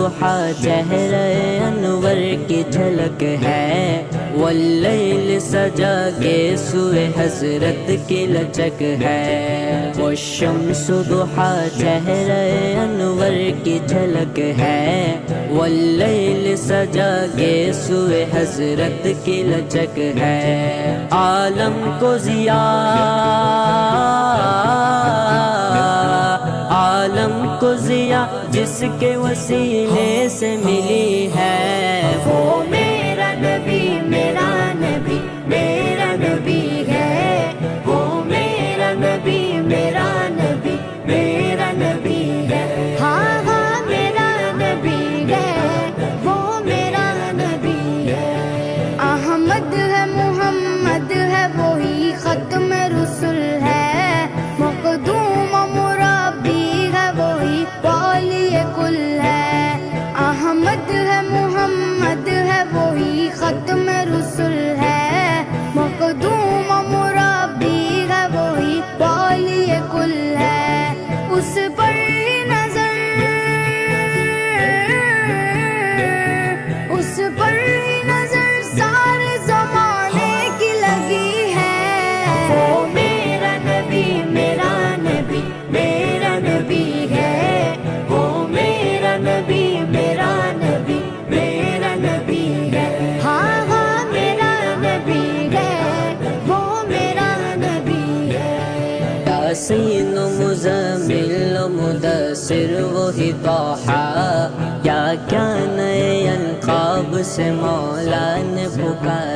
ضحا چہرہ انور کی جھلک ہے، واللیل سجا کے سوئے حضرت کی لچک ہے، والشمس ضحا چہرہ انور کی جھلک ہے، واللیل سجا کے سوئے حضرت کی لچک ہے، عالم کو ضیا جس کے وسیلے سے ملی ہے، وہ میرا نبی میرا نبی میرا نبی ہے، وہ میرا نبی میرا نبی میرا نبی ہے، ہاں ہاں میرا نبی ہے، وہ میرا نبی ہے، احمد ہے محمد ہے وہی ختم رسول ہے، مقدوم مربی ہے وہی والی کل ہے، احمد ہے محمد ہے وہی ختم رسول ہے، مقدوم مربی ہے وہی والی کل ہے، اس پر ہی نظر سارے زمانے کی لگی ہے، وہ میرا نبی میرا نبی میرا نبی ہے، وہ میرا نبی میرا نبی میرا نبی ہے، ہاں ہاں میرا نبی ہے، وہ میرا نبی ہے، یاسین و مزمل و مدثر وہی طٰہٰ، کیا کیا نئے القاب سے مولا نے پکارا،